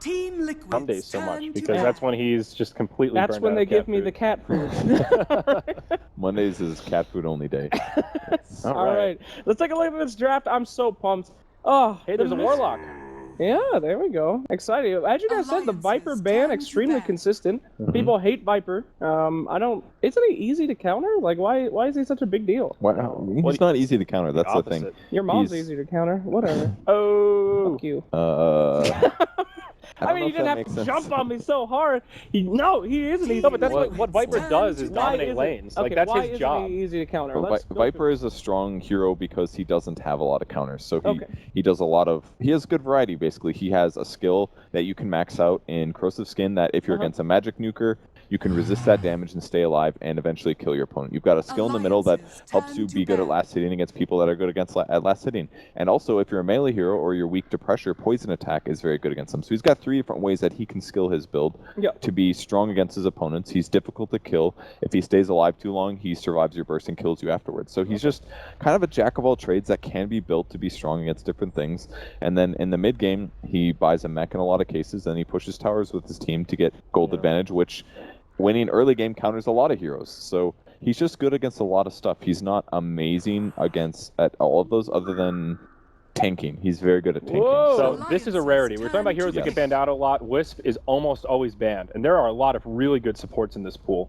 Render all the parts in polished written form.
Team Liquid. Some days so much because that's when he's just completely. That's when they give me the cat food. Mondays is cat food only day. All right. Let's take a look at this draft. I'm so pumped. Oh, hey, there's a Warlock. Yeah, there we go. Exciting. As you guys said, the Viper ban extremely consistent. People hate Viper. Isn't he easy to counter? Like, why is he such a big deal? He's not easy to counter. That's the thing. Your mom's easy to counter. Whatever. Oh. Fuck you. I mean, you didn't have to jump on me so hard. He isn't easy. No, but that's what Viper does is dominate lanes. Okay, like, that's why his job. Isn't he easy to counter? Viper is a strong hero because he doesn't have a lot of counters. So he does a lot of... He has good variety, basically. He has a skill that you can max out in Corrosive Skin that if you're against a magic nuker, you can resist that damage and stay alive and eventually kill your opponent. You've got a skill in the middle that helps you be good at last hitting against people that are good at last hitting. And also, if you're a melee hero or you're weak to pressure, poison attack is very good against them. So he's got 3 different ways that he can skill his build to be strong against his opponents. He's difficult to kill. If he stays alive too long, he survives your burst and kills you afterwards. So he's just kind of a jack of all trades that can be built to be strong against different things. And then in the mid game, he buys a mech in a lot of cases, and he pushes towers with his team to get gold advantage, which... winning early game counters a lot of heroes, so he's just good against a lot of stuff. He's not amazing at all of those other than tanking. He's very good at tanking. So this is a rarity. We're talking about heroes that get banned out a lot. Wisp is almost always banned, and there are a lot of really good supports in this pool.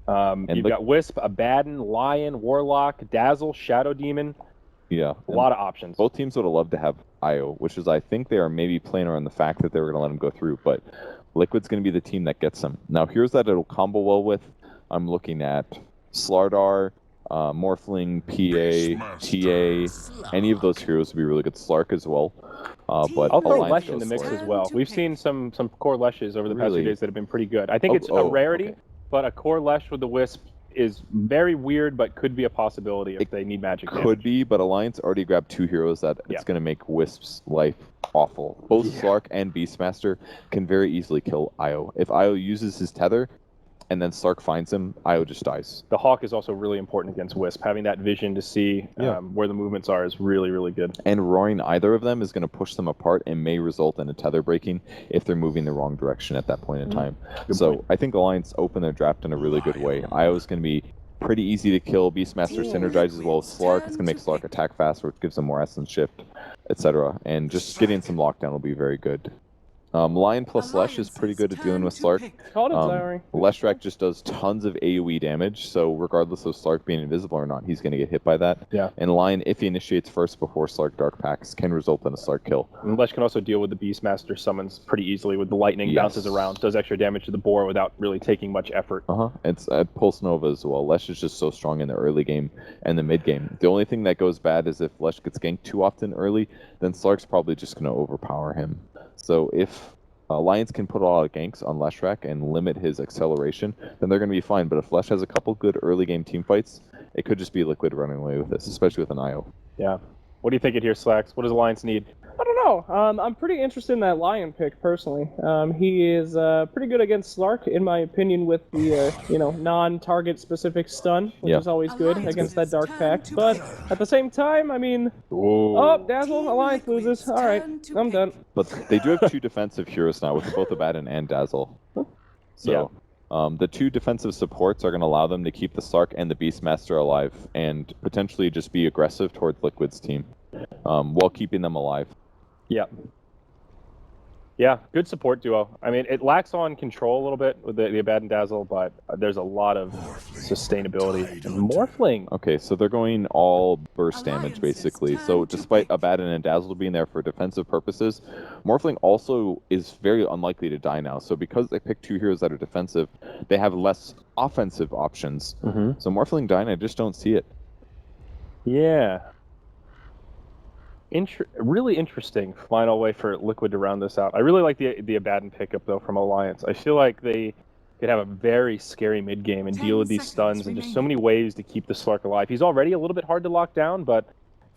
You've got Wisp, Abaddon, Lion, Warlock, Dazzle, Shadow Demon. Yeah. A lot of options. Both teams would have loved to have Io, which is I think they are maybe playing around the fact that they were going to let him go through, but Liquid's going to be the team that gets him. Now, here's that it'll combo well with. I'm looking at Slardar, Morphling, PA, TA. Any of those heroes would be really good. Slark as well. But I'll throw Lesh in the mix as well. We've seen some core Leshes over the past few days that have been pretty good. I think it's a rarity, but a core Lesh with the Wisp is very weird, but could be a possibility if they need magic damage. Could be, but Alliance already grabbed 2 heroes that it's going to make Wisp's life awful. Both Slark and Beastmaster can very easily kill Io. If Io uses his tether and then Slark finds him, Io just dies. The Hawk is also really important against Wisp. Having that vision to see where the movements are is really, really good. And roaring either of them is going to push them apart and may result in a tether breaking if they're moving the wrong direction at that point in time. I think Alliance opened their draft in a really good way. Io is going to be pretty easy to kill. Beastmaster synergizes well with Slark. It's going to make Slark attack faster, which gives him more essence shift, etc. And just getting some lockdown will be very good. Lion plus Lesh is pretty good at dealing with Slark. Leshrac just does tons of AoE damage, so regardless of Slark being invisible or not, he's going to get hit by that. Yeah. And Lion, if he initiates first before Slark Dark Packs, can result in a Slark kill. And Lesh can also deal with the Beastmaster summons pretty easily with the lightning, bounces around, does extra damage to the boar without really taking much effort. It's at Pulse Nova as well. Lesh is just so strong in the early game and the mid game. The only thing that goes bad is if Lesh gets ganked too often early, then Slark's probably just going to overpower him. So if Lions can put a lot of ganks on Leshrac and limit his acceleration, then they're going to be fine. But if Lesh has a couple good early game team fights, it could just be Liquid running away with this, especially with an IO. Yeah. What do you think it here, Slacks? What does Alliance need? I don't know. I'm pretty interested in that Lion pick, personally. He is pretty good against Slark, in my opinion, with the, non-target specific stun, which is always good against that Dark Pact. But at the same time, I mean... Dazzle, Alliance loses. All right, I'm done. But they do have 2 defensive heroes now, with both Abaddon and Dazzle. So... the 2 defensive supports are going to allow them to keep the Slark and the Beastmaster alive and potentially just be aggressive towards Liquid's team while keeping them alive. Yeah, good support duo. I mean, it lacks on control a little bit with the Abaddon Dazzle, but there's a lot of sustainability. Morphling! Okay, so they're going all burst damage, basically. So despite Abaddon and Dazzle being there for defensive purposes, Morphling also is very unlikely to die now. So because they picked 2 heroes that are defensive, they have less offensive options. So Morphling dying, I just don't see it. Yeah. Really interesting final way for Liquid to round this out. I really like the Abaddon pickup, though, from Alliance. I feel like they could have a very scary mid-game and deal with these stuns and just so many ways to keep the Slark alive. He's already a little bit hard to lock down, but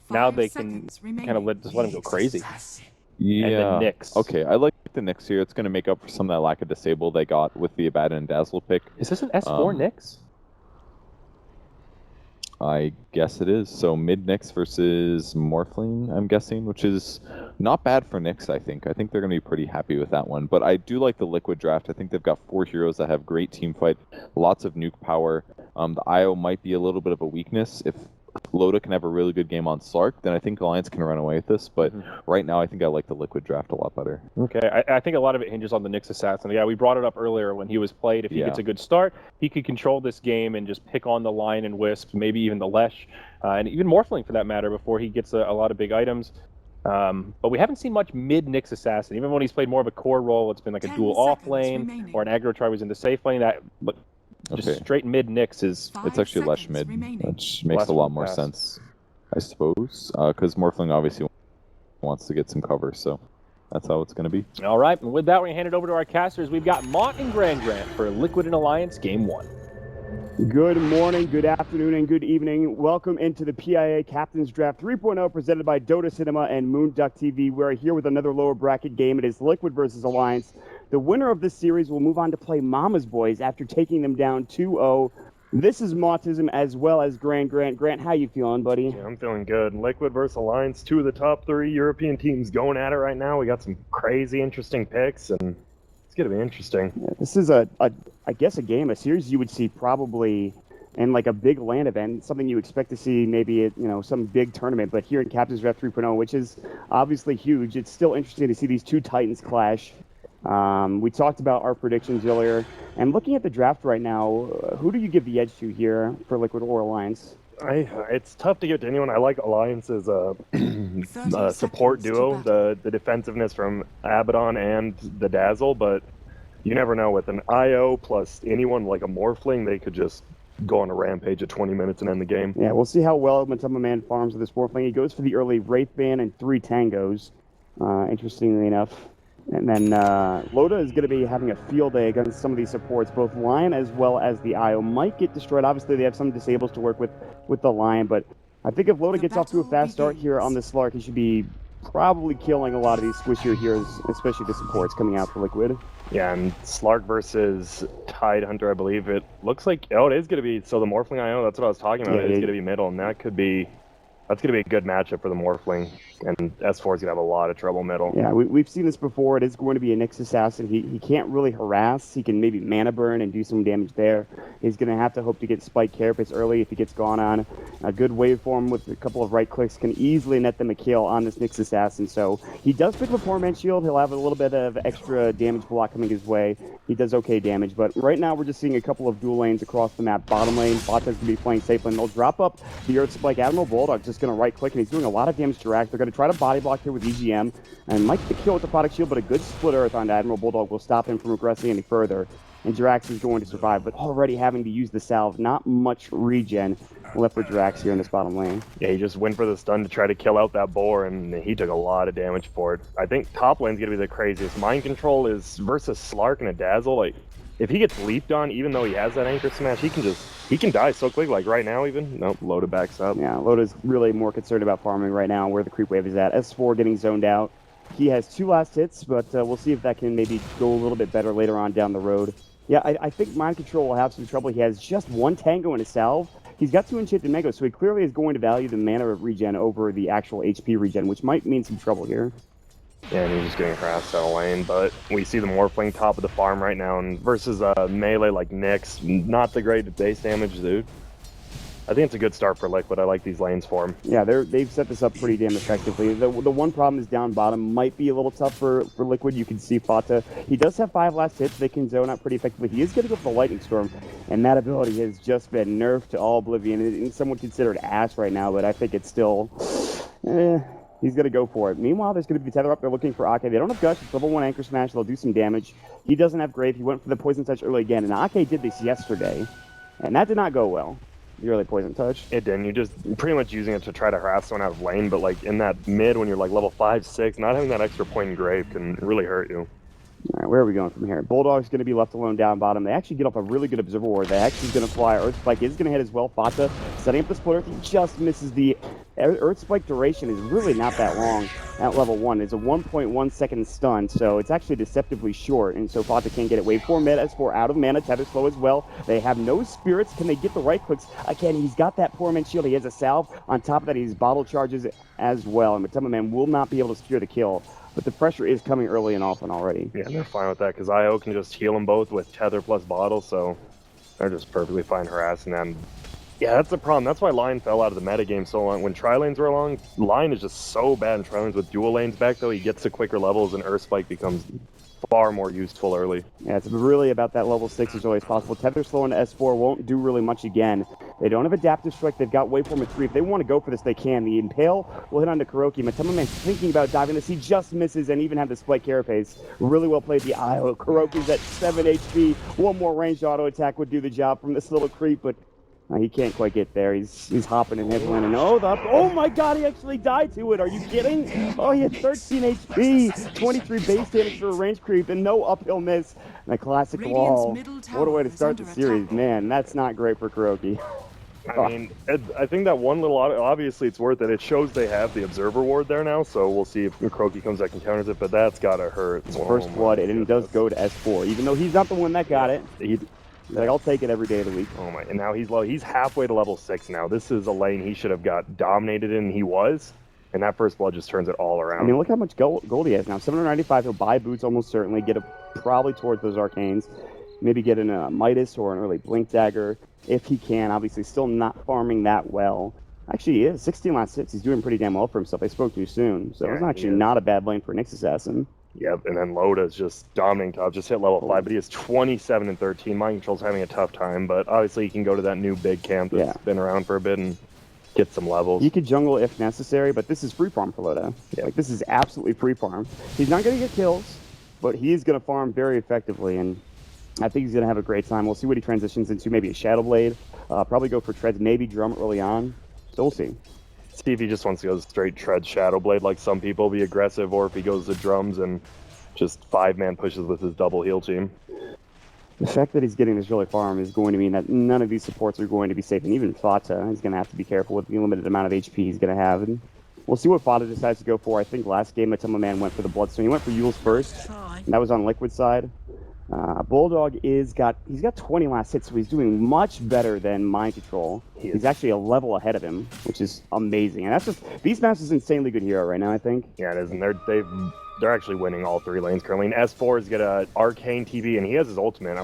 now they can kind of let him go crazy. Yeah. And the Nyx. Okay, I like the Nyx here. It's going to make up for some of that lack of disable they got with the Abaddon and Dazzle pick. Is this an S4 Nyx? I guess it is. So mid Nyx versus Morphling, I'm guessing, which is not bad for Nyx, I think. I think they're going to be pretty happy with that one. But I do like the Liquid draft. I think they've got 4 heroes that have great team fight, lots of nuke power. The IO might be a little bit of a weakness. If Loda can have a really good game on Slark, then I think Alliance can run away with this. But right now, I think I like the Liquid draft a lot better. Okay, I think a lot of it hinges on the Nyx Assassin. Yeah, we brought it up earlier when he was played. If he gets a good start, he could control this game and just pick on the Lion and Wisp, maybe even the Lesh, and even Morphling for that matter, before he gets a lot of big items. But we haven't seen much mid Nyx Assassin. Even when he's played more of a core role, it's been like a dual off lane or an aggro try was in the safe lane. But just straight mid Nyx is... It's actually Lesh mid, which makes a lot more sense, I suppose, because Morphling obviously wants to get some cover, so that's how it's going to be. All right, and with that, we hand it over to our casters. We've got Mont and Grant for Liquid and Alliance Game 1. Good morning, good afternoon, and good evening. Welcome into the PIA Captain's Draft 3.0 presented by Dota Cinema and Moonduck TV. We're here with another lower bracket game. It is Liquid versus Alliance. The winner of this series will move on to play Mama's Boys after taking them down 2-0. This is Montism as well as Grant. Grant, how you feeling, buddy? Yeah, I'm feeling good. Liquid versus Alliance, 2 of the top 3 European teams going at it right now. We got some crazy interesting picks, and it's going to be interesting. Yeah, this is I guess a series you would see probably in like a big LAN event, something you expect to see maybe at, some big tournament, but here in Captain's Draft 3.0, which is obviously huge, it's still interesting to see these 2 Titans clash. We talked about our predictions earlier, and looking at the draft right now, who do you give the edge to here for Liquid or Alliance? It's tough to give to anyone. I like Alliance's support duo, the defensiveness from Abaddon and the Dazzle, but you never know. With an IO plus anyone like a Morphling, they could just go on a rampage at 20 minutes and end the game. Yeah, we'll see how well Matuma Man farms with this Morphling. He goes for the early Wraith Band and 3 Tangos, interestingly enough. And then Loda is going to be having a field day against some of these supports. Both Lion as well as the IO might get destroyed. Obviously, they have some disables to work with the Lion, but I think if Loda gets off to a fast start here on this Slark, he should be probably killing a lot of these squishier heroes, especially the supports coming out for Liquid. Yeah, and Slark versus Tidehunter, I believe it looks like. Oh, it is going to be. So the Morphling IO, that's what I was talking about. It's going to be middle, and that's going to be a good matchup for the Morphling, and S4 is going to have a lot of trouble middle. Yeah, we've seen this before. It is going to be a Nyx Assassin. He can't really harass. He can maybe mana burn and do some damage there. He's going to have to hope to get Spike Carapace early if he gets gone on. A good waveform with a couple of right clicks can easily net them a kill on this Nyx Assassin. So he does pick up a Poor Man's Shield. He'll have a little bit of extra damage block coming his way. He does okay damage, but right now we're just seeing a couple of dual lanes across the map. Bottom lane, Bata's going to be playing safe lane. They'll drop up the Earth Spike. Admiral Bulldog just going to right click, and he's doing a lot of damage to Rax. They're going to try to body block here with EGM, and might get the kill with the product shield, but a good split Earth on Admiral Bulldog will stop him from aggressing any further. And Jirax is going to survive, but already having to use the salve, not much regen left for Jirax here in this bottom lane. Yeah, he just went for the stun to try to kill out that boar, and he took a lot of damage for it. I think top lane's going to be the craziest. Mind Control is versus Slark and a Dazzle. Like, if he gets leaped on, even though he has that Anchor Smash, he can die so quick. Like right now even. Nope, Loda backs up. Yeah, Loda's really more concerned about farming right now, where the creep wave is at. S4 getting zoned out. He has 2 last hits, but we'll see if that can maybe go a little bit better later on down the road. Yeah, I think Mind Control will have some trouble. He has just 1 Tango in his salve. He's got 2 enchanted Mango, so he clearly is going to value the mana regen over the actual HP regen, which might mean some trouble here. Yeah, and he's just getting harassed out of lane, but we see the Morphling top of the farm right now, and versus melee like Nyx, not the great base damage, dude. I think it's a good start for Liquid. I like these lanes for him. Yeah, they've set this up pretty damn effectively. The one problem is down bottom might be a little tough for Liquid. You can see Fata. He does have 5 last hits. They can zone out pretty effectively. He is going to go for the Lightning Storm, and that ability has just been nerfed to all oblivion. And some would consider it ass right now, but I think it's still... He's going to go for it. Meanwhile, there's going to be Tether up. They're looking for Ake. They don't have Gush. It's level 1 Anchor Smash. They'll do some damage. He doesn't have Grave. He went for the Poison Touch early again, and Ake did this yesterday, and that did not go well. The early Poison Touch. It didn't. You're just pretty much using it to try to harass someone out of lane, but like in that mid when you're like level 5, 6, not having that extra point in Grave can really hurt you. All right, where are we going from here? Bulldog's going to be left alone down bottom. They actually get off a really good Observer Ward. They actually going to fly. Earth Spike is going to hit as well. Fata Setting up the split Earth, he just misses the Earth Spike duration is really not that long at level 1. It's a 1.1 second stun, so it's actually deceptively short, and so Fata can't get it. Waveform mid, S4 out of mana, Tether slow as well. They have no spirits. Can they get the right clicks? Again, he's got that poor man shield. He has a salve. On top of that, he's bottle charges as well, and Matema Man will not be able to secure the kill. But the pressure is coming early and often already. Yeah, they're fine with that because IO can just heal them both with Tether plus Bottle, so they're just perfectly fine harassing them. Yeah, that's the problem. That's why Lion fell out of the metagame so long. When tri-lanes were along, Lion is just so bad in tri-lanes. With dual lanes back, though, he gets to quicker levels, and Earth Spike becomes far more useful early. Yeah, it's really about that level 6 as early as possible. Tether slow into S4 won't do really much again. They don't have Adaptive Strike. They've got Waveform at 3. If they want to go for this, they can. The Impale will hit onto Kuroki. Matema Man's thinking about diving this. He just misses and even had the Spike Carapace. Really well played the IO. Kuroki's at 7 HP. One more ranged auto attack would do the job from this little creep, but he can't quite get there. He's hopping and nibbling, and oh my god, he actually died to it. Are you kidding? Oh, he had 13 HP, 23 base damage for a range creep, and no uphill miss. And a classic wall. What a way to start the series. Man, that's not great for Kuroki. I mean, I think that one little, obviously it's worth it. It shows they have the Observer Ward there now, so we'll see if Kuroki comes back and counters it, but that's gotta hurt. First blood, and it does go to S4, even though he's not the one that got it. Like, I'll take it every day of the week. Oh my! And now he's low. He's halfway to level 6 now. This is a lane he should have got dominated in. He was, and that first blood just turns it all around. I mean, look how much gold he has now. 795. He'll buy boots almost certainly. Get probably towards those arcanes. Maybe get in a Midas or an early Blink Dagger if he can. Obviously, still not farming that well. Actually, he is 16 last hits. He's doing pretty damn well for himself. I spoke too soon, so it's actually not a bad lane for Nyx Assassin. Yep, and then Loda's just dominating top, just hit level 5, but he is 27 and 13. Mind Control's having a tough time, but obviously he can go to that new big camp that's been around for a bit and get some levels. He could jungle if necessary, but this is free farm for Loda. Yeah. Like, this is absolutely free farm. He's not going to get kills, but he's going to farm very effectively, and I think he's going to have a great time. We'll see what he transitions into, maybe a Shadow Blade, probably go for treads, maybe drum early on, so we'll see. See if he just wants to go straight tread Shadow Blade like some people, be aggressive, or if he goes to drums and just 5-man pushes with his double heal team. The fact that he's getting this early farm is going to mean that none of these supports are going to be safe, and even Fata is going to have to be careful with the limited amount of HP he's going to have. And we'll see what Fata decides to go for. I think last game Matema Man went for the Bloodstone. He went for Yule's first, and that was on Liquid side. Bulldog he's got 20 last hits, so he's doing much better than Mind Control. He's actually a level ahead of him, which is amazing. And that's just Beastmaster's is an insanely good hero right now, I think. Yeah, it is, and they're actually winning all 3 lanes currently. And S4 has got a Arcane TP, and he has his ultimate.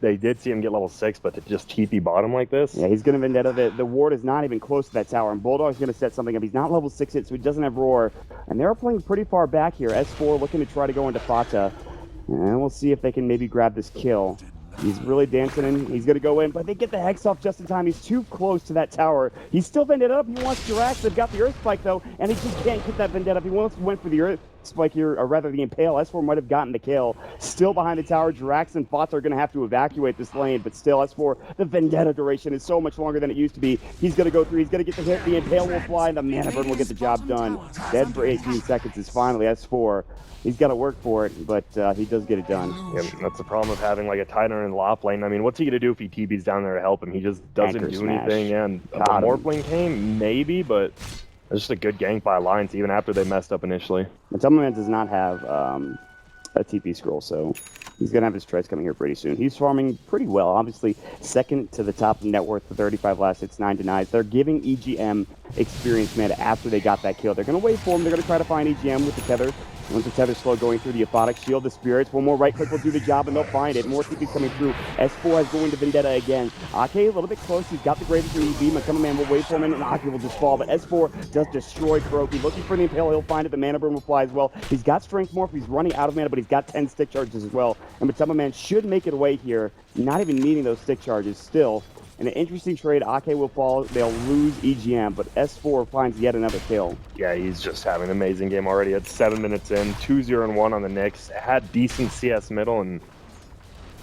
They did see him get level 6, but to just TP bottom like this? Yeah, he's going to Vendetta. The ward is not even close to that tower, and Bulldog's going to set something up. He's not level 6 yet, so he doesn't have Roar. And they're playing pretty far back here. S4 looking to try to go into Fata. And we'll see if they can maybe grab this kill. He's really dancing in. He's going to go in, but they get the Hex off just in time. He's too close to that tower. He's still Vendetta up. He wants Jirax. They've got the Earth Spike, though, and he just can't get that Vendetta up. He went for the Earth Spike here, or rather the Impale. S4 might have gotten the kill. Still behind the tower. Jirax and Fata are going to have to evacuate this lane, but still, S4, the Vendetta duration is so much longer than it used to be. He's going to go through. He's going to get the hit. The Impale will fly, and the Mana Burn will get the job done. Dead for 18 seconds is finally S4. He's got to work for it, but he does get it done. Yeah, that's the problem of having like a Titan in the Loft lane. I mean, what's he gonna do if he TB's down there to help him? He just doesn't do anything. Yeah, and the Morph lane came, maybe, but it's just a good gank by Alliance, even after they messed up initially. Matema Man does not have a TP scroll, so he's going to have his treads coming here pretty soon. He's farming pretty well. Obviously, second to the top of net worth for 35 last hits, 9 denies. They're giving EGM experience meta after they got that kill. They're going to wait for him. They're going to try to find EGM with the tether. Once the tether slow going through the Aphotic Shield, the Spirits, one more right click will do the job, and they'll find it. More TP's coming through. S4 is going to Vendetta again. Ake a little bit close. He's got the Greatest from EB. Matema Man will wait for him, and Ake will just fall. But S4 does destroy Kuroki. Looking for the Impale, he'll find it. The Mana Burn will fly as well. He's got Strength Morph. He's running out of mana, but he's got 10 stick charges as well. And Matema Man should make it away here, not even needing those stick charges still. In an interesting trade, Ake will fall. They'll lose EGM, but S4 finds yet another kill. Yeah, he's just having an amazing game already. At 7 minutes in, 2-0-1 on the Nyx. Had decent CS middle, and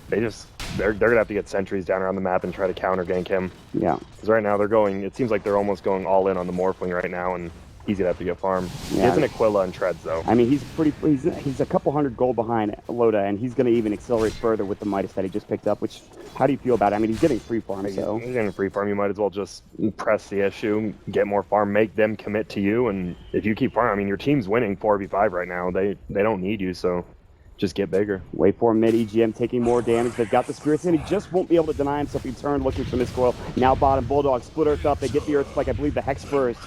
they're gonna have to get sentries down around the map and try to counter gank him. Yeah, because right now they're going. It seems like they're almost going all in on the Morphling right now, and he's gonna have to get farmed. Yeah. He has an Aquila and Treads though. I mean, he's a couple hundred gold behind Loda, and he's going to even accelerate further with the Midas that he just picked up. Which, how do you feel about it? I mean, he's getting free farm, so He's getting free farm. You might as well just press the issue, get more farm, make them commit to you, and if you keep farming, I mean, your team's winning 4v5 right now. They don't need you, so just get bigger. Wait for mid EGM taking more damage. They've got the spirits in. He just won't be able to deny himself. He turned looking for this coil. Now bottom Bulldog split Earth up. They get the Earth Spike, I believe the Hex first.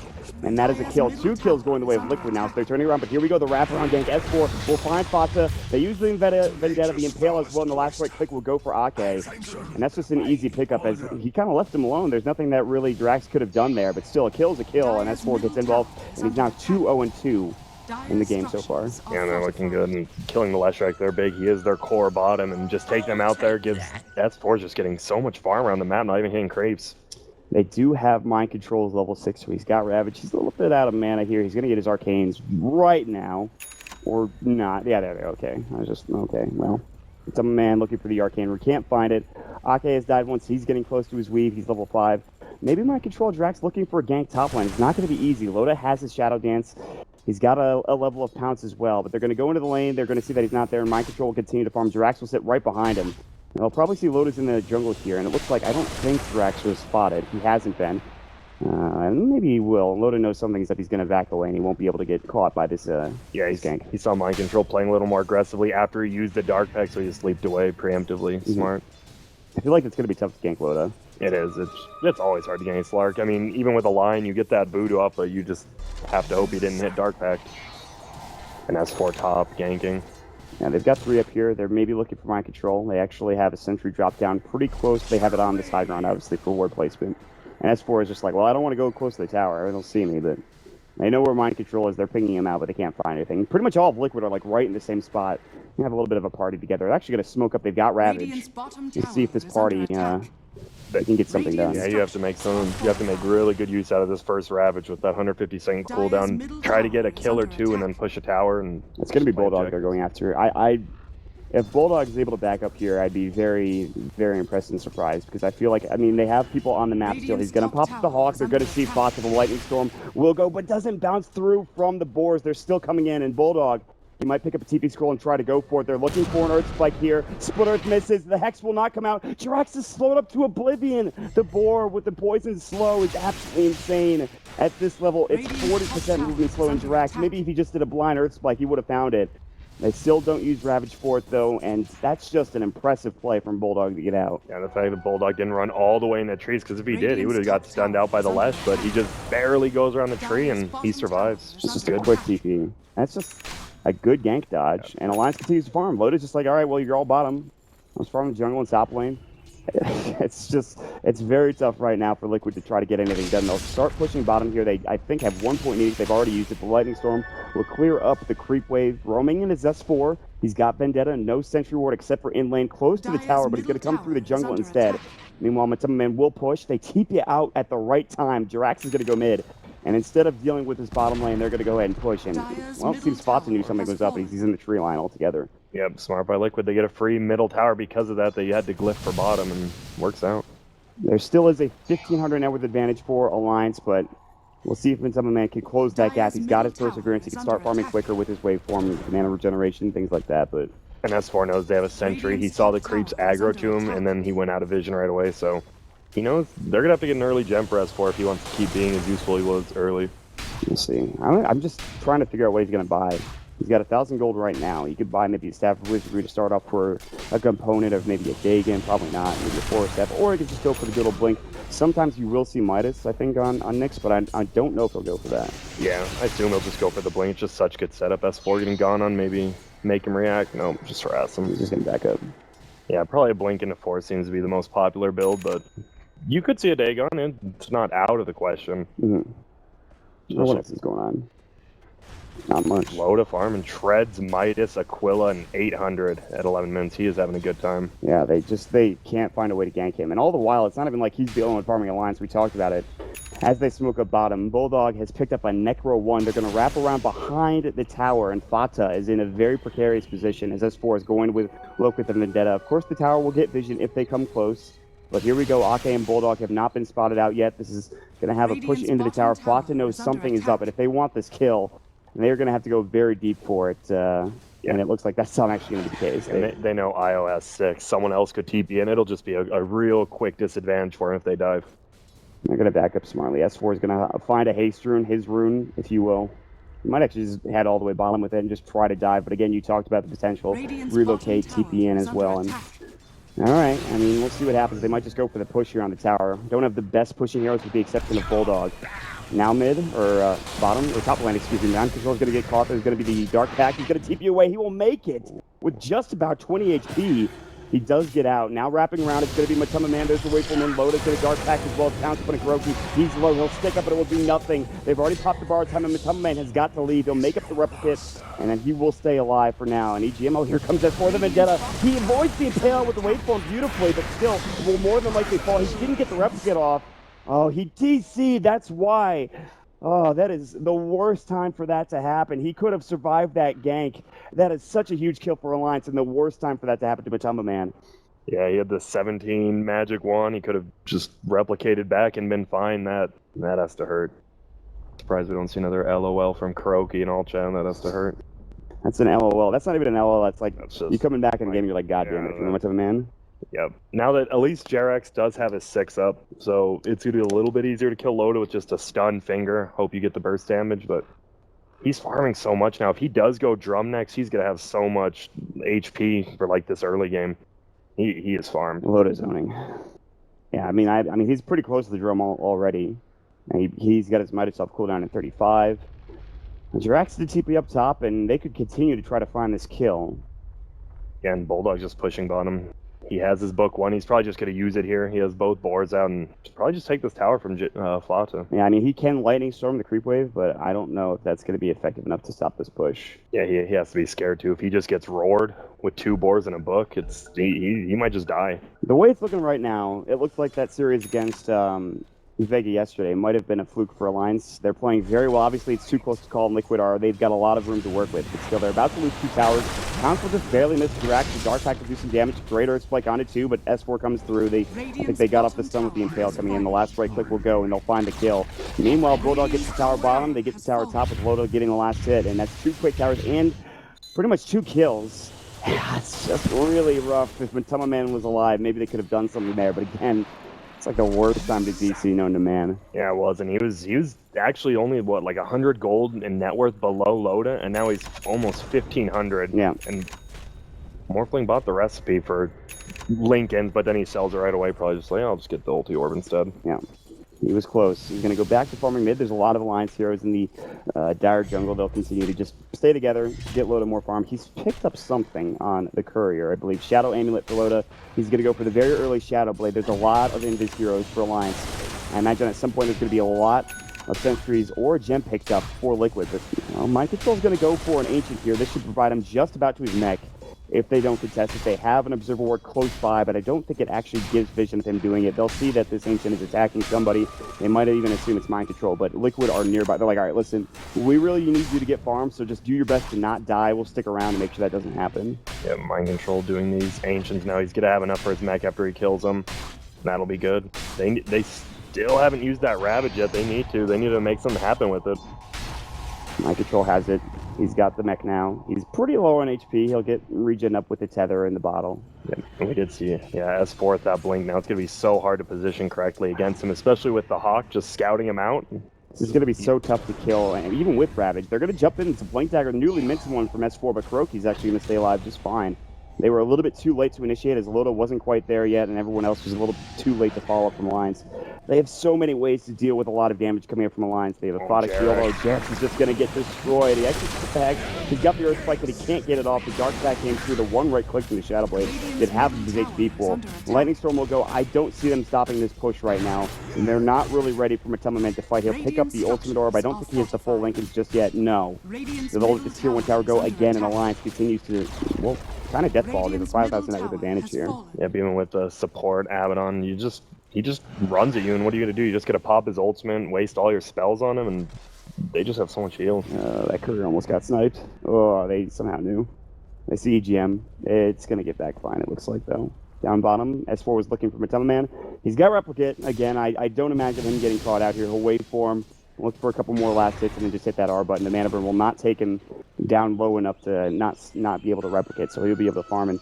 And that is a kill. 2 kills going the way of Liquid now, so they're turning around. But here we go, the wraparound gank. S4 will find Fata. They use the Vendetta, the Impale as well, and the last right click will go for Ake. And that's just an easy pickup, as he kind of left him alone. There's nothing that really Drax could have done there, but still, a kill is a kill, and S4 gets involved, and he's now 2-0-2 in the game so far. Yeah, they're looking good, and killing the Leshrac, they're big. He is their core bottom, and just take them out there gives S4 just getting so much farm around the map, not even hitting creeps. They do have Mind Controls level 6, so he's got Ravage. He's a little bit out of mana here. He's going to get his Arcanes right now. Or not. Yeah, there. Okay. Okay, well. It's a man looking for the Arcane. We can't find it. Ake has died once. He's getting close to his weave. He's level 5. Maybe Mind Control Drax looking for a gank top line. It's not going to be easy. Loda has his Shadow Dance. He's got a level of Pounce as well. But they're going to go into the lane. They're going to see that he's not there. And Mind Control will continue to farm. Drax will sit right behind him. And I'll probably see Loda's in the jungle here, and it looks like I don't think Drax was spotted. He hasn't been. And maybe he will. Loda knows something is that he's going to back the lane. He won't be able to get caught by this he's gank. He saw Mind Control playing a little more aggressively after he used the Dark Pack, so he just leaped away preemptively. Smart. I feel like it's going to be tough to gank Loda. It is. It's always hard to gank Slark. I mean, even with a line, you get that voodoo off, but you just have to hope he didn't hit Dark Pack. And that's 4 top ganking. Yeah, they've got 3 up here. They're maybe looking for Mind Control. They actually have a sentry drop down pretty close. They have it on this high ground, obviously, for ward placement. And S4 is just like, well, I don't want to go close to the tower. They don't see me, but they know where Mind Control is. They're pinging him out, but they can't find anything. Pretty much all of Liquid are like right in the same spot. They have a little bit of a party together. They're actually going to smoke up. They've got Ravage. Let's see if this party they can get something done. Yeah, you have to make really good use out of this first Ravage with that 150-second cooldown. Try to get a kill or 2 and then push a tower. And it's going to be Bulldog they're going after. If Bulldog is able to back up here, I'd be very, very impressed and surprised, because I feel like, I mean, they have people on the map still. He's going to pop up the Hawk. They're going to see Fox with the Lightning Storm. Will go, but doesn't bounce through from the Boars. They're still coming in, and Bulldog, he might pick up a TP scroll and try to go for it. They're looking for an Earth Spike here. Split Earth misses. The Hex will not come out. Drax is slowed up to oblivion. The Boar with the poison slow is absolutely insane. At this level, it's 40% movement slow in Drax. Maybe if he just did a blind Earth Spike, he would have found it. They still don't use Ravage for it, though, and that's just an impressive play from Bulldog to get out. Yeah, the fact that Bulldog didn't run all the way in the trees, because if he did, he would have got stunned out by the Lesh, but he just barely goes around the tree, and he survives. It's just a quick TP. That's just a good gank dodge, and Alliance continues to farm. Loda's just like, all right, well, you're all bottom. Let's farm the jungle and top lane. It's very tough right now for Liquid to try to get anything done. They'll start pushing bottom here. They, I think, have 1 point needed. They've already used it. The Lightning Storm will clear up the creep wave. Roaming in his S4. He's got Vendetta, no sentry ward except for in lane, close to the tower, but he's going to come through the jungle instead. Meanwhile, Matama Man will push. They keep you out at the right time. Jirax is going to go mid. And instead of dealing with his bottom lane, they're going to go ahead and push. And, well, it seems Fata knew something was up, and he's in the tree line altogether. Yep, smart by Liquid. They get a free middle tower because of that. They had to glyph for bottom, and works out. There still is a 1,500 net worth advantage for Alliance, but we'll see if Matama Man can close that gap. He's got his Perseverance. He can start farming quicker with his waveform, mana regeneration, things like that. But and S4 knows they have a sentry. He saw the creeps aggro to him, and then he went out of vision right away. So he knows they're going to have to get an early gem for S4 if he wants to keep being as useful as he was early. We'll see. I'm just trying to figure out what he's going to buy. He's got 1,000 gold right now. He could buy maybe a Staff of Wizardry to start off for a component of maybe a Dagon, probably not, maybe a Forest Staff, or he could just go for the good old Blink. Sometimes you will see Midas, I think, on Nyx, but I don't know if he'll go for that. Yeah, I assume he'll just go for the Blink. It's just such good setup. S4 getting gone on, maybe make him react. No, just harass him. He's just going to back up. Yeah, probably a Blink into Force seems to be the most popular build, but you could see a Dagon, and it's not out of the question. What else is going on? Not much. Loda farm and Treads, Midas, Aquila, and 800 at 11 minutes. He is having a good time. Yeah, they can't find a way to gank him. And all the while, it's not even like he's the only one farming Alliance. We talked about it. As they smoke up bottom, Bulldog has picked up a Necro 1. They're going to wrap around behind the tower, and Fata is in a very precarious position as S4 is going with Locust and Vendetta. Of course, the tower will get vision if they come close. But here we go. Ake and Bulldog have not been spotted out yet. This is going to have a push into the tower. Flata knows something is up, and if they want this kill, they're going to have to go very deep for it. And it looks like that's not actually going to be the case. They know IO has 6. Someone else could TP, and it'll just be a real quick disadvantage for him if they dive. They're going to back up smartly. S4 is going to find a haste rune, his rune, if you will. You might actually just head all the way bottom with it and just try to dive. But again, you talked about the potential relocate, TP in as well. And all right, I mean, we'll see what happens. They might just go for the push here on the tower. Don't have the best pushing heroes with the exception of Bulldog. Now mid, or bottom, or top lane, excuse me. Mind Control's going to get caught. There's going to be the Dark Pack. He's going to TP away. He will make it with just about 20 HP. He does get out. Now wrapping around, it's going to be Matama Man. There's the wait for him in. Loda's going to Dark Pack as well. Pounce up on Kuroki. He's low. He'll stick up, but it will do nothing. They've already popped the bar time, and Matama Man has got to leave. He'll make up the replicate, and then he will stay alive for now. And EGMO here comes for the Vendetta. He avoids the impale with the waveform beautifully, but still will more than likely fall. He didn't get the replicate off. Oh, he TC'd. That's why. Oh, that is the worst time for that to happen. He could have survived that gank. That is such a huge kill for Alliance, and the worst time for that to happen to Matama Man. Yeah, he had the 17 magic one. He could have just replicated back and been fine. That has to hurt. Surprised we don't see another LOL from Kuroki and all chat. That has to hurt. That's an LOL. That's not even an LOL. That's like you coming back in the game. You're like, God damn it, from Matama Man. Yep. Now that at least Jerax does have his 6 up, so it's going to be a little bit easier to kill Loda with just a stun finger. Hope you get the burst damage, but he's farming so much now. If he does go drum next, he's going to have so much HP for like this early game. He is farmed. Loda zoning. Yeah, I mean he's pretty close to the drum already. He's got his might itself cooldown at 35. Jerax did TP up top, and they could continue to try to find this kill. Yeah, and Bulldog just pushing bottom. He has his book 1. He's probably just going to use it here. He has both boards out and probably just take this tower from Flata. Yeah, I mean, he can lightning storm the creep wave, but I don't know if that's going to be effective enough to stop this push. Yeah, he has to be scared too. If he just gets roared with 2 boards and a book, he might just die. The way it's looking right now, it looks like that series against Vega yesterday might have been a fluke for Alliance. They're playing very well. Obviously, it's too close to call, and Liquid they've got a lot of room to work with, but still, they're about to lose 2 towers. Council just barely missed Jerax. The Dark Pack will do some damage. Great Earth Spike on it too, but S4 comes through. I think they got off the stun with the Impale coming in. The last right click will go, and they'll find the kill. Meanwhile, Bulldog gets the tower bottom. They get the tower top with Lodo getting the last hit, and that's 2 quick towers and pretty much 2 kills. Yeah, it's just really rough. If Matama Man was alive, maybe they could have done something there, but again, it's like the worst time to DC known to man. Yeah, it was, and he was actually only like 100 gold in net worth below Loda, and now he's almost 1,500. Yeah. And Morphling bought the recipe for Lincoln, but then he sells it right away. Probably just like, I'll just get the ulti orb instead. Yeah. He was close. He's going to go back to farming mid. There's a lot of Alliance heroes in the dire jungle. They'll continue to just stay together, get Loda more farm. He's picked up something on the courier, I believe. Shadow Amulet for Loda. He's going to go for the very early Shadow Blade. There's a lot of Invis heroes for Alliance. I imagine at some point there's going to be a lot of sentries or gem picked up for Liquid. But Mind Control's going to go for an Ancient here. This should provide him just about to his mech. If they don't contest it, they have an Observer Ward close by, but I don't think it actually gives vision of him doing it. They'll see that this Ancient is attacking somebody. They might even assume it's Mind Control, but Liquid are nearby. They're like, all right, listen, we really need you to get farmed, so just do your best to not die. We'll stick around and make sure that doesn't happen. Yeah, Mind Control doing these Ancients now. He's going to have enough for his mech after he kills them. That'll be good. They still haven't used that Ravage yet. They need to. They need to make something happen with it. Mind Control has it. He's got the mech now. He's pretty low on HP. He'll get regen up with the tether in the bottle. Yeah, we did see it. Yeah, S4 with that blink. Now it's going to be so hard to position correctly against him, especially with the Hawk just scouting him out. This is going to be so tough to kill, and even with Ravage, they're going to jump in. It's a blink dagger, newly minted one from S4, but Kuroki's actually going to stay alive just fine. They were a little bit too late to initiate, as Loda wasn't quite there yet, and everyone else was a little too late to follow up from Alliance. They have so many ways to deal with a lot of damage coming up from Alliance. They have a Photic Shield. Oh, Jerax is just going to get destroyed. He actually gets the tag. He's got the Earth Spike, but he can't get it off. The Dark Pack came through. The one right click from the Shadow Blade did half of his HP full. Lightning Storm will go. I don't see them stopping this push right now, and they're not really ready for Matama Man to fight. He'll pick up the Ultimate Orb. I don't think he has the full Lincolns just yet. No. They'll let this Tier 1 tower go again, and Alliance continues to, well, kind of deathball. They have a 5,000 net with advantage here. Yeah, even with the support Abaddon, he just runs at you, and what are you going to do? You just got to pop his ultimate, waste all your spells on him, and they just have so much heal. That courier almost got sniped. Oh, they somehow knew. They see EGM. It's going to get back fine, it looks like, though. down bottom. S4 was looking for Matema Man. He's got Replicate. Again, I don't imagine him getting caught out here. He'll wait for him, look for a couple more last hits, and then just hit that R button. The Mana Burn will not take him down low enough to not be able to replicate, so he'll be able to farm. And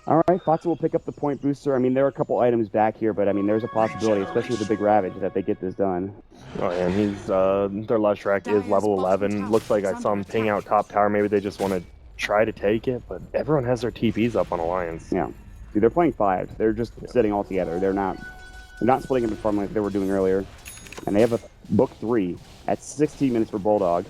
all right, Fatsu will pick up the point booster. I mean, there are a couple items back here, but I mean, there's a possibility, especially with the big Ravage, that they get this done. Oh, and he's their Leshrac is level 11. Looks like I saw him ping out top tower. Maybe they just want to try to take it, but everyone has their TPs up on Alliance. Yeah, see, they're playing 5. They're just sitting all together. They're not splitting them in farm like they were doing earlier. And they have a book 3 at 16 minutes for Bulldog.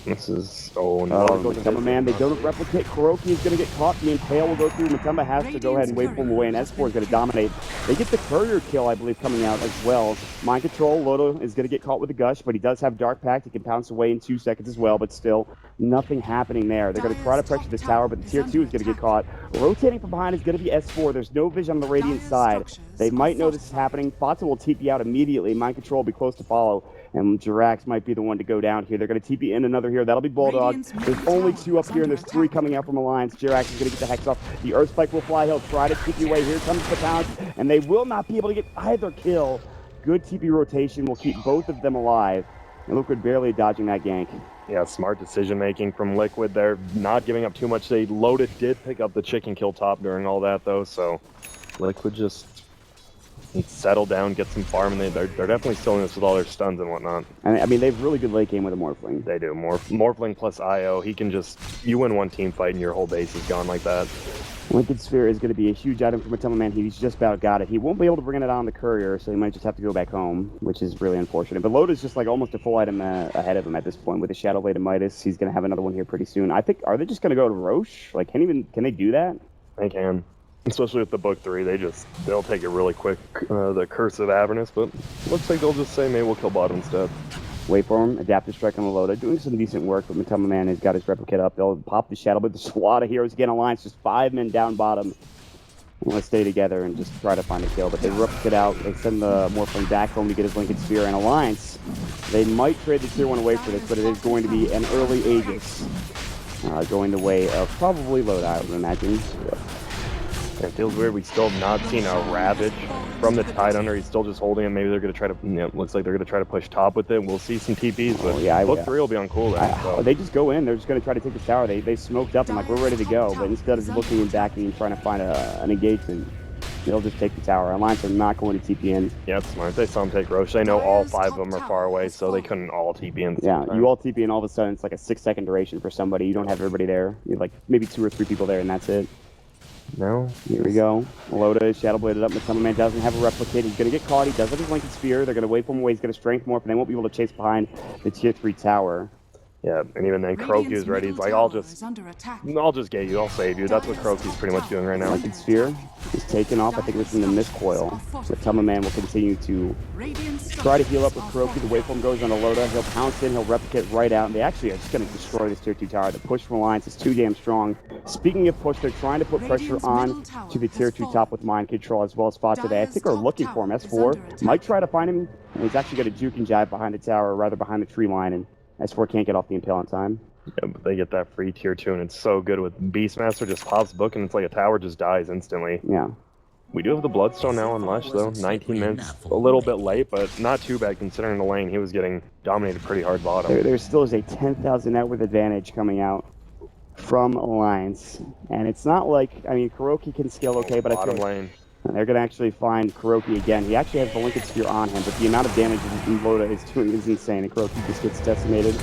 This is no. Matema Man, they don't replicate. Kuroki is going to get caught. The Impale will go through. Matema has to go ahead and wait for him away, and S4 is going to dominate. They get the courier kill, I believe, coming out as well. Mind Control, Lodo is going to get caught with a Gush, but he does have Dark Pact. He can pounce away in 2 seconds as well, but still, nothing happening there. They're going to try to pressure this tower, but the tier 2 is going to get caught. Rotating from behind is going to be S4. There's no vision on the Radiant side. They might know this is happening. Fatsu will TP out immediately. Mind Control will be close to follow. And Jirax might be the one to go down here. They're going to TP in another here. That'll be Bulldog. There's only 2 up here, and there's 3 coming out from Alliance. Jirax is going to get the Hex off. The Earth Spike will fly. He'll try to TP away. Here comes the pounce, and they will not be able to get either kill. Good TP rotation will keep both of them alive. And Liquid barely dodging that gank. Yeah, smart decision-making from Liquid. They're not giving up too much. They loaded, did pick up the chicken kill top during all that, though, so Liquid just settle down, get some farm, and they're definitely still in this with all their stuns and whatnot. I mean, they've really good late game with a Morphling. They do. Morphling plus IO, he can just, you win one team fight and your whole base is gone like that. Liquid Sphere is going to be a huge item for Matema Man. He's just about got it. He won't be able to bring it on the courier, so he might just have to go back home, which is really unfortunate. But Loda's just like almost a full item ahead of him at this point with the Shadow Blade of Midas. He's going to have another one here pretty soon. I think, are they just going to go to Roche? Like, can they do that? They can. Especially with the book 3, they'll take it really quick, the Curse of Avernus, but looks like they'll just say, maybe we'll kill bottom instead. Wait for him, Adaptive Strike on the Loda, doing some decent work, but Matema Man has got his replicate up. They'll pop the Shadow, but there's a lot of heroes again. Alliance, just 5 men down bottom. Let's stay together and just try to find a kill, but they replicate out. They send the Morphling back home to get his Lincoln Sphere, and Alliance, they might trade the tier 1 away for this, but it is going to be an early Aegis, going the way of probably Loda, I would imagine. It feels weird. We still have not seen a Ravage from the Tidehunter. He's still just holding him. Maybe they're going to try to, looks like they're going to try to push top with it. We'll see some TPs, but book 3 will be on cooldown. So. They just go in. They're just going to try to take the tower. They smoked up and like, we're ready to go. But instead of looking and backing and trying to find an engagement, they'll just take the tower. Alliance are not going to TP in. Yeah, that's smart. They saw him take Roche. They know all 5 of them are far away, so they couldn't all TP in. Yeah, you all TP in, all of a sudden it's like a 6-second duration for somebody. You don't have everybody there. You have like maybe 2 or 3 people there, and that's it. No. Here we go. Loda is Shadow Bladed up. Matema Man doesn't have a replicate. He's going to get caught. He does have his Lincoln Sphere. They're going to wait for him away. He's going to strength morph, and they won't be able to chase behind the tier 3 tower. Yeah, and even then, Kuroki is ready. He's like, I'll just get you. I'll save you. That's what Kuroki's pretty much doing right now. Lincoln Sphere is taken off. I think it was from the Miscoil. So Matema Man will continue to try to heal up with Kuroki. The waveform goes on to Loda. He'll pounce in. He'll replicate right out. And they actually are just going to destroy this tier 2 tower. The push from Alliance is too damn strong. Speaking of push, they're trying to put pressure on to the tier 2 top with Mind Control as well as Fatsu. They, I think, are looking for him. S4 might try to find him. And he's actually going to juke and jive behind the tower, or rather behind the tree line. And S4 can't get off the Impale in time. Yeah, but they get that free tier 2, and it's so good with Beastmaster. Just pops book, and it's like a tower just dies instantly. Yeah. We do have the Bloodstone now on Lesh, though. 19 minutes, a little bit late, but not too bad considering the lane. He was getting dominated pretty hard bottom. There still is a 10,000 net worth advantage coming out from Alliance. And it's not like, I mean, Kuroki can scale okay, but I feel lane. They're going to actually find Kuroki again. He actually has the Lincoln Sphere on him, but the amount of damage Loda is doing is insane, and Kuroki just gets decimated.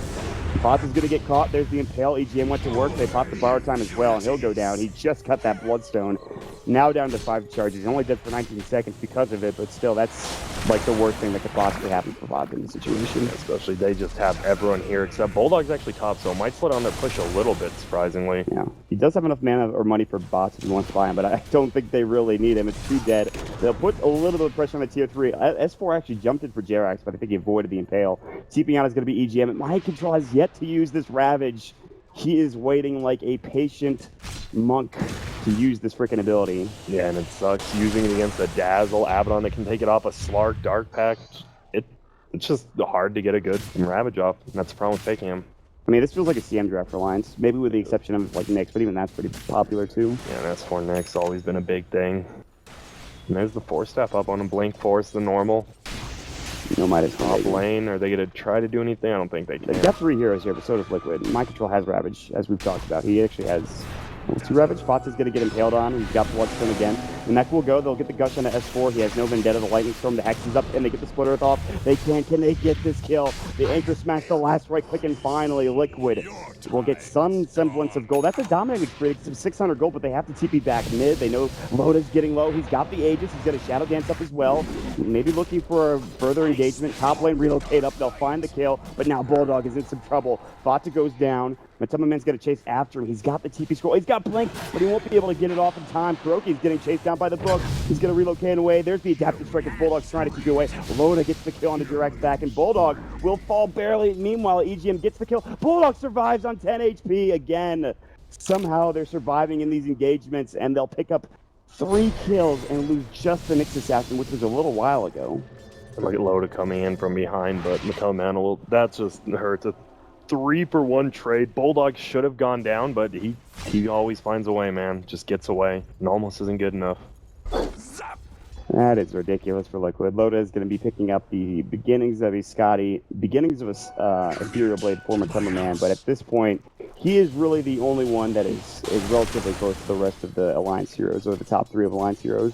Bots is going to get caught. There's the Impale. EGM went to work. They popped the borrow time as well, and he'll go down. He just cut that Bloodstone. Now down to 5 charges. He's only dead for 19 seconds because of it, but still, that's like the worst thing that could possibly happen for Bots in this situation. Especially they just have everyone here except Bulldog's actually top, so it might slow down their push a little bit, surprisingly. Yeah. He does have enough mana or money for Bots if he wants to buy him, but I don't think they really need him. It's too dead. They'll put a little bit of pressure on the tier 3. S4 actually jumped in for Jerax, but I think he avoided the Impale. TPing out is going to be EGM. Mind Control has yet to use this Ravage. He is waiting like a patient monk to use this freaking ability. Yeah, and it sucks using it against a Dazzle, Abaddon that can take it off a Slark, Dark Pact. It's just hard to get a good Ravage off, and that's the problem with taking him. I mean, this feels like a CM draft for Alliance, maybe with the exception of like Nyx, but even that's pretty popular too. Yeah, and S4 Nyx always been a big thing. And there's the 4-step up on a Blink Force, the normal. No Midas Top lane, are they going to try to do anything? I don't think they can. They've got 3 heroes here, but so does Liquid. Mind Control has Ravage, as we've talked about. He actually has 2 Ravage. Fox is going to get impaled on. He's got Bloodstone again. The mech will go. They'll get the Gush on the S4. He has no Vendetta. The Lightning Storm, the Hex is up, and they get the Split Earth off. They can. Can they get this kill? The Anchor smash, the last right click, and finally Liquid will get some semblance of gold. That's a dominating experience of 600 gold, but they have to TP back mid. They know Loda's getting low. He's got the Aegis. He's got a Shadow Dance up as well. Maybe looking for a further engagement. Top lane relocate up. They'll find the kill, but now Bulldog is in some trouble. Fata goes down. Matama Man's going to chase after him. He's got the TP scroll. He's got Blink, but he won't be able to get it off in time. Kuroki's getting chased down by the book. He's going to relocate away. There's the adaptive strike as Bulldog's trying to keep you away. Loda gets the kill on the direct back, and Bulldog will fall barely. Meanwhile, EGM gets the kill. Bulldog survives on 10 HP again. Somehow they're surviving in these engagements, and they'll pick up 3 kills and lose just the Nyx Assassin, which was a little while ago. Like Loda coming in from behind, but Mattel Man will. That just hurts. A 3-for-1 trade. Bulldog should have gone down, but he always finds a way, man. Just gets away and almost isn't good enough. That is ridiculous for Liquid. Loda is going to be picking up the beginnings of a Scotty, beginnings of a Ethereal Blade former Summer Man, but at this point, he is really the only one that is relatively close to the rest of the Alliance heroes, or the top 3 of Alliance heroes.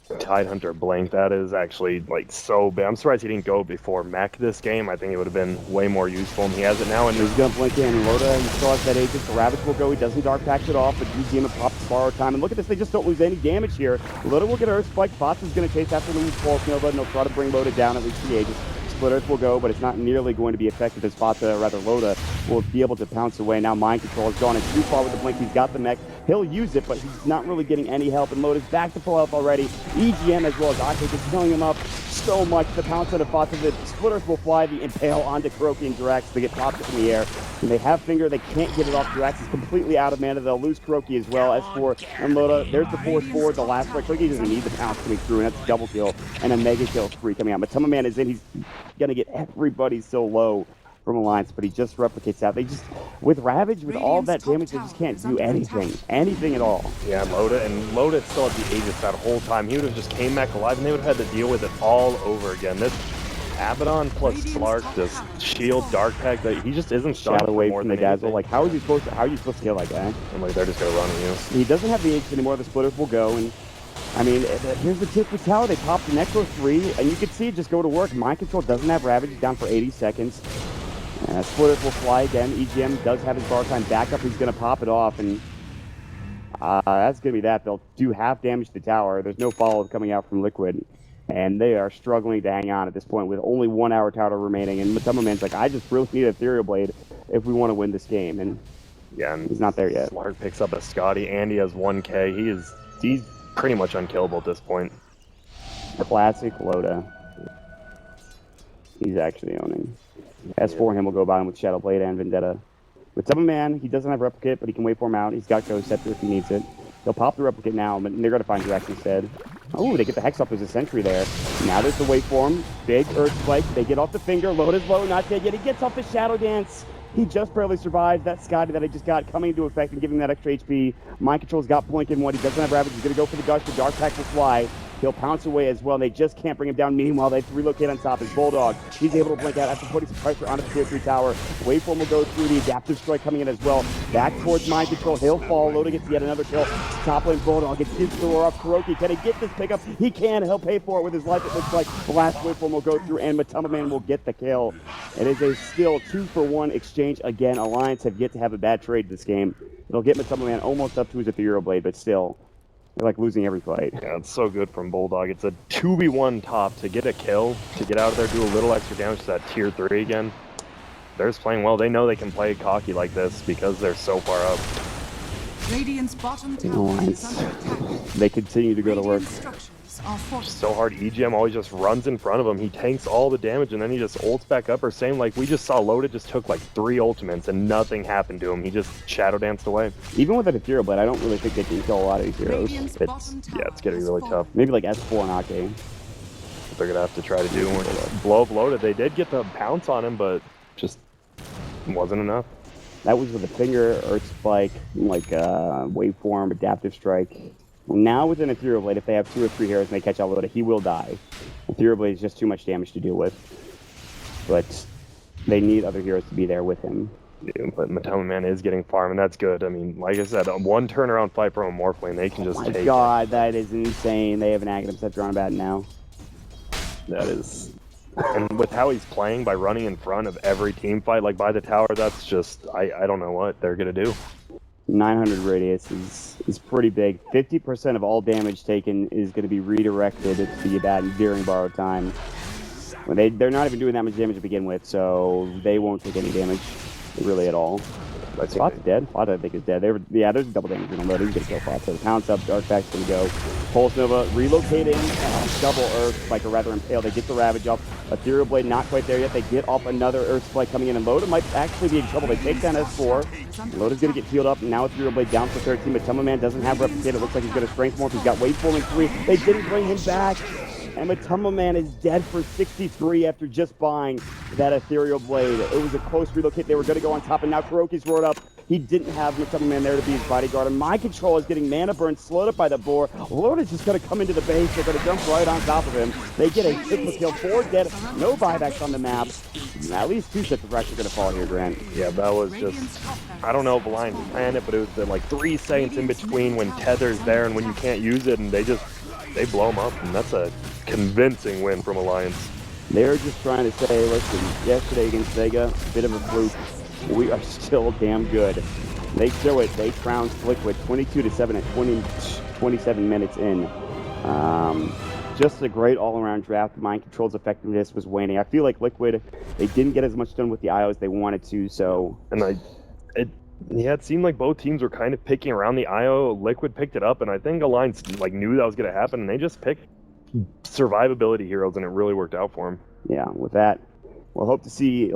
Tidehunter Blink, that is actually like so bad. I'm surprised he didn't go before Mech this game. I think it would have been way more useful, and he has it now. And he's going to blink in. Loda, he still has that Aegis. The Ravage will go. He doesn't Dark Patch it off, but GGM will pop the borrow time. And look at this, they just don't lose any damage here. Loda will get Earth Spike. Fox is going to chase after the Pulse Nova, and they'll try to bring Loda down, at least the Aegis. Split Earth will go, but it's not nearly going to be effective as Fata, or rather Loda, will be able to pounce away. Now Mind Control has gone in too far with the Blink. He's got the mech. He'll use it, but he's not really getting any help, and Loda's back to full health already. EGM as well as Ake is killing him up so much. The pounce on the Fata, the Split Earth will fly the impale onto Kuroki and Drax. They get popped up in the air, and they have Finger. They can't get it off. Drax is completely out of mana. They'll lose Kuroki as well. S4 and Loda, there's the force forward, the last right. Kuroki doesn't need the pounce coming through, and that's a double kill, and a mega kill spree coming out. Matama Man is in. He's going to get everybody so low from Alliance, but he just replicates that. They just, with Ravage, with all that damage, they just can't do anything at all. Yeah, Loda still had the Aegis that whole time. He would have just came back alive, and they would have had to deal with it all over again. This Abaddon plus Slark, this shield, Dark Pack, that he just isn't Shadow Wave from the Dazzle. Like, how are you supposed to kill that guy? I'm like, they're just gonna run at you. He doesn't have the Aegis anymore. The Splitters will go, and I mean, here's the tip with Tower. They popped the Necro 3, and you can see it just go to work. Mind Control doesn't have Ravage. He's down for 80 seconds. Splitters will fly again. EGM does have his bar time back up. He's going to pop it off, and that's going to be that. They'll do half damage to the tower. There's no follow-up coming out from Liquid, and they are struggling to hang on at this point with only 1 hour tower remaining. And Matama Man's like, I just really need a Ethereal Blade if we want to win this game, and yeah, and he's not there yet. Slark picks up a Scotty, and he has 1K. He's pretty much unkillable at this point. Classic Loda. He's actually owning. S4 him will go by him with Shadow Blade and Vendetta. With Summer Man, he doesn't have Replicate, but he can wait for him out. He's got Ghost Scepter if he needs it. They'll pop the Replicate now, but they're going to find Drax instead. Oh, they get the Hex off. There's a Sentry there. Now there's the wait for him. Big Earth Spike. They get off the Finger. Loda's low, not dead yet. He gets off the Shadow Dance. He just barely survived. That Scotty that I just got coming into effect and giving that extra HP. Mind Control's got Blink in one. He doesn't have Ravage. He's going to go for the Gush. The Dark Pack will fly. He'll pounce away as well, and they just can't bring him down. Meanwhile, they have to relocate on top. His Bulldog, he's able to blink out after putting some pressure onto the tier 3 tower. Waveform will go through, the adaptive strike coming in as well. Back towards Mind Control. He'll fall. Loda gets yet another kill. Top lane Bulldog gets his door off. Kuroki, can he get this pickup? He can. He'll pay for it with his life. It looks like the last Waveform will go through, and Matama Man will get the kill. It is a still 2-for-1 exchange. Again, Alliance have yet to have a bad trade this game. It'll get Matama Man almost up to his Ethereal Blade, but still, they're like losing every fight. Yeah, it's so good from Bulldog. It's a 2v1 top to get a kill, to get out of there, do a little extra damage to that tier 3 again. They're just playing well. They know they can play cocky like this because they're so far up. Radiant's bottom tower is under attack. They continue to go to work. So hard. EGM always just runs in front of him. He tanks all the damage and then he just ults back up. Or same, like we just saw Loda just took like 3 ultimates and nothing happened to him. He just shadow danced away. Even with an Ethereal Blade, I don't really think they can kill a lot of these heroes. It's getting really tough. Maybe like S4 and Ake. What they're gonna have to try to do blow up Loda. They did get the pounce on him, but just wasn't enough. That was with a finger, Earth Spike, like waveform, adaptive strike. Now with an Ethereal Blade, if they have 2 or 3 heroes and they catch out Loda, he will die. Ethereal Blade is just too much damage to deal with. But they need other heroes to be there with him. Yeah, but Matoma Man is getting farm, and that's good. I mean, like I said, one turnaround fight from a Morphling, they can just take it. My God, that is insane. They have an Aghanim Scepter on bat now. That is... And with how he's playing by running in front of every team fight, like by the tower, that's just... I don't know what they're going to do. 900 radius is pretty big. 50% of all damage taken is going to be redirected to the Abaddon during borrowed time. They're not even doing that much damage to begin with, so they won't take any damage really at all. Spot's dead. Spot I think is dead. There's double damage in him, but he's going to kill Spot. So Pounce up, Dark Pack's going to go. Pulse Nova relocating, double Earth Spike, or rather Impale. They get the Ravage off. Ethereal Blade not quite there yet. They get off another Earth Spike coming in, and Loda might actually be in trouble. They take down S4. Loda's going to get healed up, and now Ethereal Blade down for 13, but Matoma Man doesn't have Replicate. It looks like he's going to Strength Morph. He's got Waveform in 3. They didn't bring him back. And Matoma Man is dead for 63 after just buying that Ethereal Blade. It was a close relocate. They were going to go on top, and now Kuroki's rolled up. He didn't have Matoma Man there to be his bodyguard. And Mind Control is getting mana burn slowed up by the boar. Loda's just going to come into the base. They're going to jump right on top of him. They get a triple kill, 4 dead, no buybacks on the map. At least 2 sets of wrecks are going to fall here, Grant. Yeah, that was just... I don't know if Alliance planned it, but it was the, like 3 seconds in between when Tether's there and when you can't use it, and they blow him up, and that's a convincing win from Alliance. They're just trying to say, listen, yesterday against Sega, bit of a fluke. We are still damn good. They show it. They trounced Liquid 22-7 at 27 minutes in. Just a great all-around draft. Mind Control's effectiveness was waning. I feel like Liquid, they didn't get as much done with the IO as they wanted to, so... And it seemed like both teams were kind of picking around the IO. Liquid picked it up, and I think Alliance knew that was going to happen, and they just picked survivability heroes, and it really worked out for them. Yeah, with that, we'll hope to see